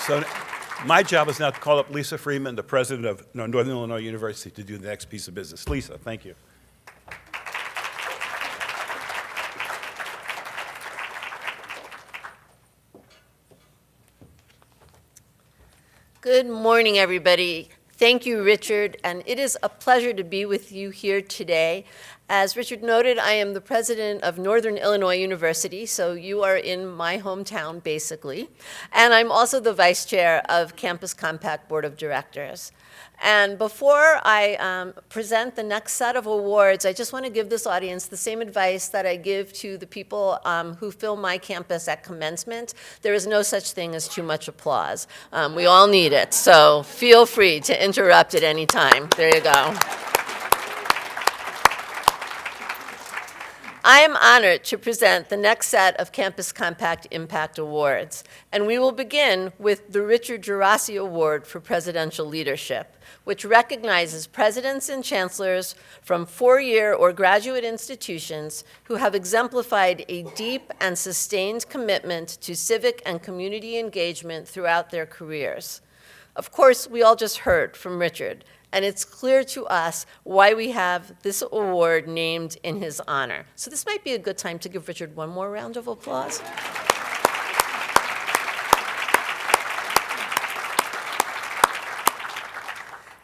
So my job is now to call up Lisa Freeman, the president of Northern Illinois University, to do the next piece of business. Lisa, thank you. Good morning, everybody. Thank you, Richard, and it is a pleasure to be with you here today. As Richard noted, I am the president of Northern Illinois University, so you are in my hometown, basically. And I'm also the vice chair of Campus Compact Board of Directors. And before I present the next set of awards, I just want to give this audience the same advice that I give to the people who fill my campus at commencement. There is no such thing as too much applause. We all need it, so feel free to interrupt at any time. There you go. I am honored to present the next set of Campus Compact Impact Awards, and we will begin with the Richard Guarasci Award for Presidential Leadership, which recognizes presidents and chancellors from four-year or graduate institutions who have exemplified a deep and sustained commitment to civic and community engagement throughout their careers. Of course, we all just heard from Richard, and it's clear to us why we have this award named in his honor. So this might be a good time to give Richard one more round of applause.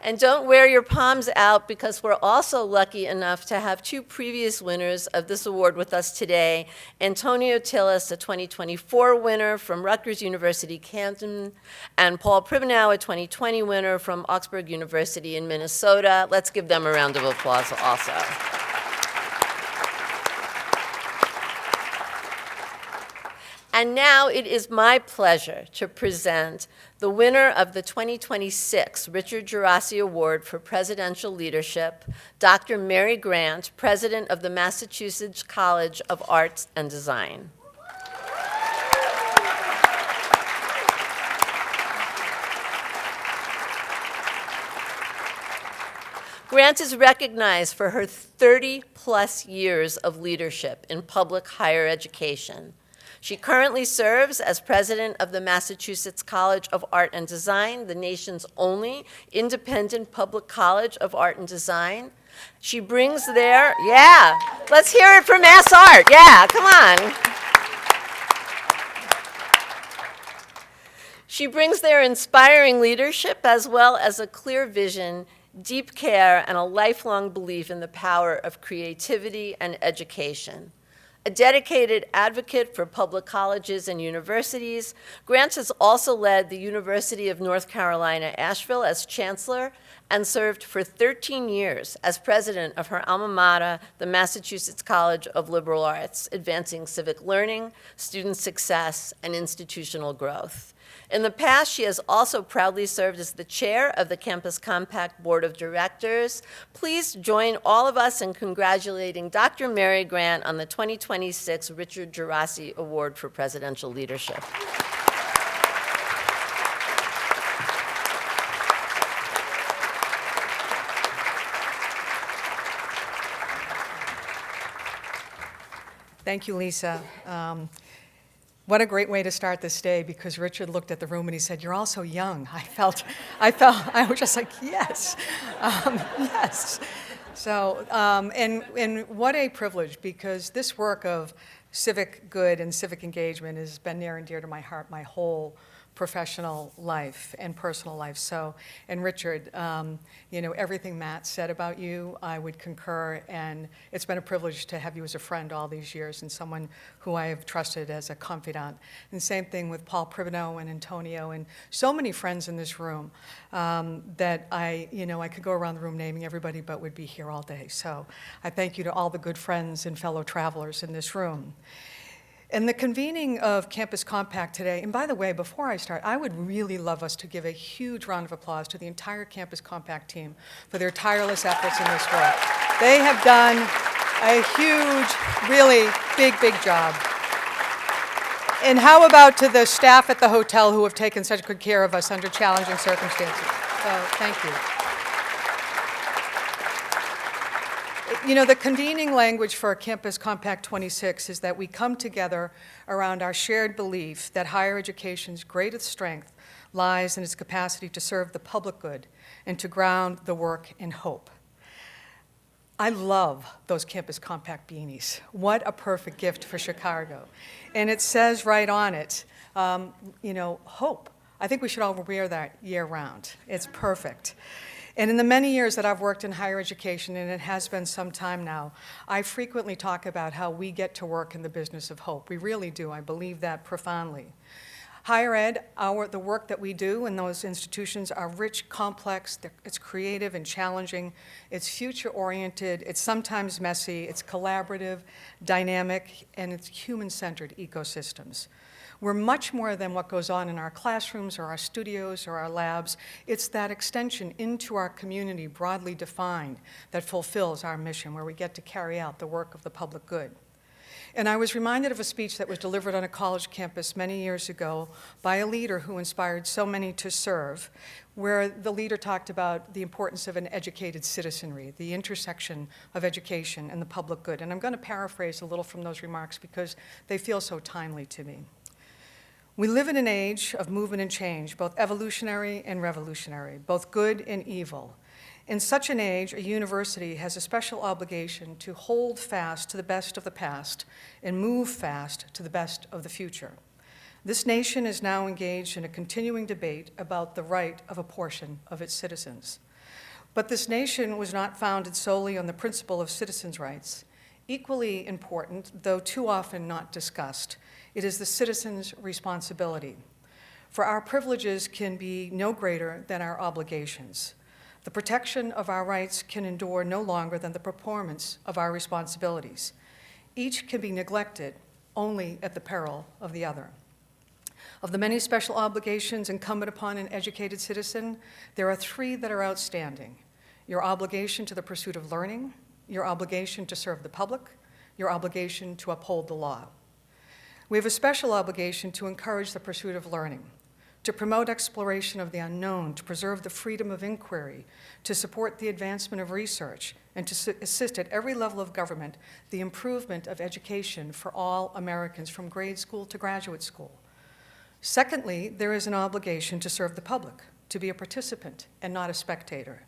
And don't wear your palms out, because we're also lucky enough to have two previous winners of this award with us today. Antonio Tillis, a 2024 winner from Rutgers University, Canton, and Paul Pribenow, a 2020 winner from Augsburg University in Minnesota. Let's give them a round of applause also. And now it is my pleasure to present the winner of the 2026 Richard Guarasci Award for Presidential Leadership, Dr. Mary Grant, president of the Massachusetts College of Arts and Design. Grant is recognized for her 30-plus years of leadership in public higher education. She currently serves as president of the Massachusetts College of Art and Design, the nation's only independent public college of art and design. She brings their, yeah, let's hear it for Mass Art. Yeah, come on. She brings their inspiring leadership as well as a clear vision, deep care, and a lifelong belief in the power of creativity and education. A dedicated advocate for public colleges and universities, Grant has also led the University of North Carolina, Asheville as chancellor and served for 13 years as president of her alma mater, the Massachusetts College of Liberal Arts, advancing civic learning, student success, and institutional growth. In the past, she has also proudly served as the chair of the Campus Compact Board of Directors. Please join all of us in congratulating Dr. Mary Grant on the 2026 Richard Guarasci Award for Presidential Leadership. Thank you, Lisa. What a great way to start this day, because Richard looked at the room and he said, "You're all so young." I was just like, yes, yes. So, and what a privilege, because this work of civic good and civic engagement has been near and dear to my heart my whole professional life and personal life. So, and Richard, everything Matt said about you, I would concur, and it's been a privilege to have you as a friend all these years and someone who I have trusted as a confidant. And same thing with Paul Pribenow and Antonio and so many friends in this room that I could go around the room naming everybody, but would be here all day. So I thank you to all the good friends and fellow travelers in this room. And the convening of Campus Compact today, and by the way, before I start, I would really love us to give a huge round of applause to the entire Campus Compact team for their tireless efforts in this work. They have done a huge, really big job. And how about to the staff at the hotel who have taken such good care of us under challenging circumstances? So thank you. You know, the convening language for Campus Compact 26 is that we come together around our shared belief that higher education's greatest strength lies in its capacity to serve the public good and to ground the work in hope. I love those Campus Compact beanies. What a perfect gift for Chicago. And it says right on it, you know, hope. I think we should all wear that year-round. It's perfect. And in the many years that I've worked in higher education, and it has been some time now, I frequently talk about how we get to work in the business of hope. We really do. I believe that profoundly. Higher ed, the work that we do in those institutions are rich, complex, it's creative and challenging, it's future-oriented, it's sometimes messy, it's collaborative, dynamic, and it's human-centered ecosystems. We're much more than what goes on in our classrooms or our studios or our labs. It's that extension into our community, broadly defined, that fulfills our mission, where we get to carry out the work of the public good. And I was reminded of a speech that was delivered on a college campus many years ago by a leader who inspired so many to serve, where the leader talked about the importance of an educated citizenry, the intersection of education and the public good. And I'm going to paraphrase a little from those remarks because they feel so timely to me. We live in an age of movement and change, both evolutionary and revolutionary, both good and evil. In such an age, a university has a special obligation to hold fast to the best of the past and move fast to the best of the future. This nation is now engaged in a continuing debate about the right of a portion of its citizens. But this nation was not founded solely on the principle of citizens' rights. Equally important, though too often not discussed, it is the citizens' responsibility. For our privileges can be no greater than our obligations. The protection of our rights can endure no longer than the performance of our responsibilities. Each can be neglected only at the peril of the other. Of the many special obligations incumbent upon an educated citizen, there are three that are outstanding: your obligation to the pursuit of learning, your obligation to serve the public, your obligation to uphold the law. We have a special obligation to encourage the pursuit of learning, to promote exploration of the unknown, to preserve the freedom of inquiry, to support the advancement of research, and to assist at every level of government the improvement of education for all Americans from grade school to graduate school. Secondly, there is an obligation to serve the public, to be a participant and not a spectator.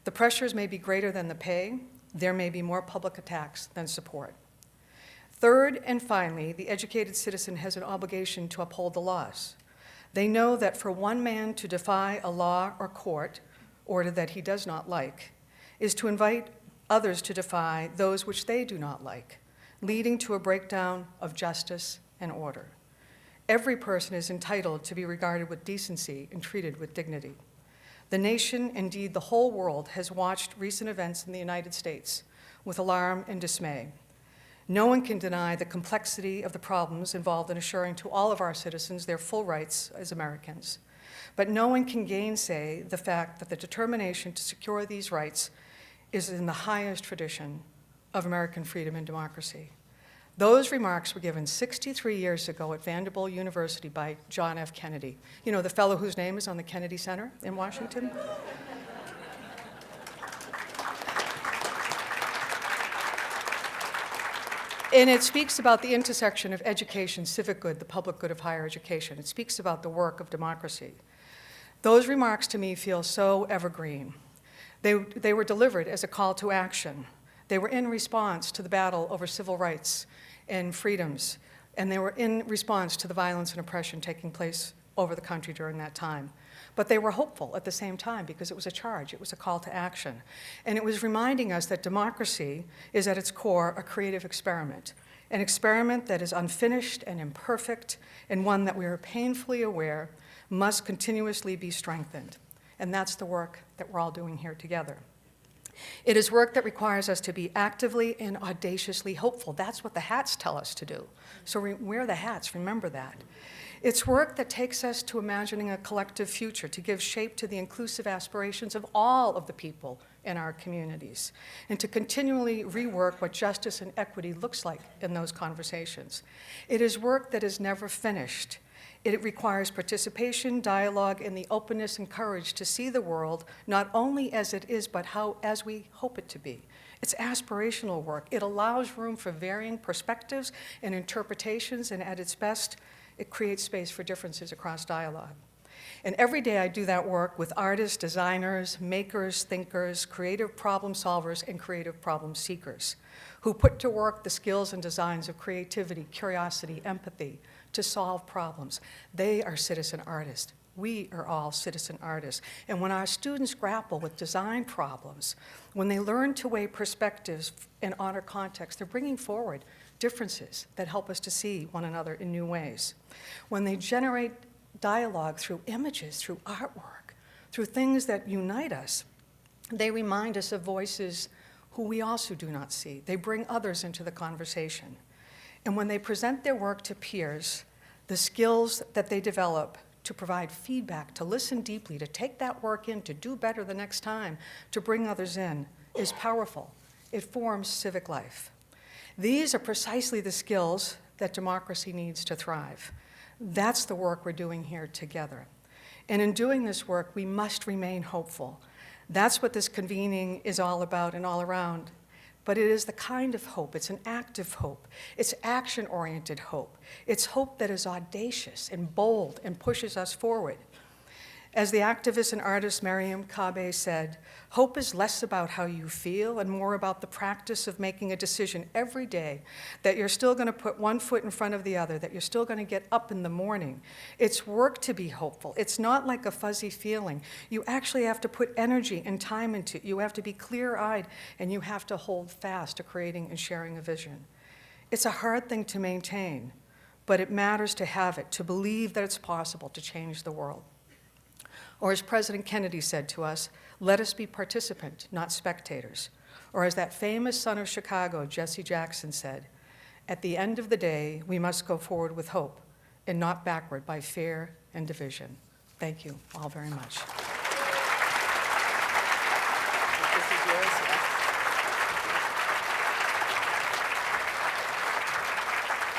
The pressures may be greater than the pay. There may be more public attacks than support. Third and finally, the educated citizen has an obligation to uphold the laws. They know that for one man to defy a law or court order that he does not like is to invite others to defy those which they do not like, leading to a breakdown of justice and order. Every person is entitled to be regarded with decency and treated with dignity. The nation, indeed the whole world, has watched recent events in the United States with alarm and dismay. No one can deny the complexity of the problems involved in assuring to all of our citizens their full rights as Americans. But no one can gainsay the fact that the determination to secure these rights is in the highest tradition of American freedom and democracy. Those remarks were given 63 years ago at Vanderbilt University by John F. Kennedy. You know, the fellow whose name is on the Kennedy Center in Washington? And it speaks about the intersection of education, civic good, the public good of higher education. It speaks about the work of democracy. Those remarks to me feel so evergreen. They were delivered as a call to action. They were in response to the battle over civil rights and freedoms, and they were in response to the violence and oppression taking place over the country during that time. But they were hopeful at the same time because it was a charge, it was a call to action. And it was reminding us that democracy is at its core a creative experiment, an experiment that is unfinished and imperfect, and one that we are painfully aware must continuously be strengthened. And that's the work that we're all doing here together. It is work that requires us to be actively and audaciously hopeful. That's what the hats tell us to do. So wear the hats, remember that. It's work that takes us to imagining a collective future, to give shape to the inclusive aspirations of all of the people in our communities, and to continually rework what justice and equity looks like in those conversations. It is work that is never finished. It requires participation, dialogue, and the openness and courage to see the world not only as it is, but as we hope it to be. It's aspirational work. It allows room for varying perspectives and interpretations, and at its best, it creates space for differences across dialogue. And every day I do that work with artists, designers, makers, thinkers, creative problem solvers, and creative problem seekers who put to work the skills and designs of creativity, curiosity, empathy to solve problems. They are citizen artists. We are all citizen artists. And when our students grapple with design problems, when they learn to weigh perspectives and honor context, they're bringing forward differences that help us to see one another in new ways. When they generate dialogue through images, through artwork, through things that unite us, they remind us of voices who we also do not see. They bring others into the conversation. And when they present their work to peers, the skills that they develop to provide feedback, to listen deeply, to take that work in, to do better the next time, to bring others in, is powerful. It forms civic life. These are precisely the skills that democracy needs to thrive. That's the work we're doing here together. And in doing this work, we must remain hopeful. That's what this convening is all about and all around. But it is the kind of hope, it's an active hope. It's action-oriented hope. It's hope that is audacious and bold and pushes us forward. As the activist and artist Mariam Kabe said, hope is less about how you feel and more about the practice of making a decision every day that you're still going to put one foot in front of the other, that you're still going to get up in the morning. It's work to be hopeful. It's not like a fuzzy feeling. You actually have to put energy and time into it. You have to be clear-eyed, and you have to hold fast to creating and sharing a vision. It's a hard thing to maintain, but it matters to have it, to believe that it's possible to change the world. Or as President Kennedy said to us, let us be participants, not spectators. Or as that famous son of Chicago, Jesse Jackson, said, at the end of the day, we must go forward with hope and not backward by fear and division. Thank you all very much.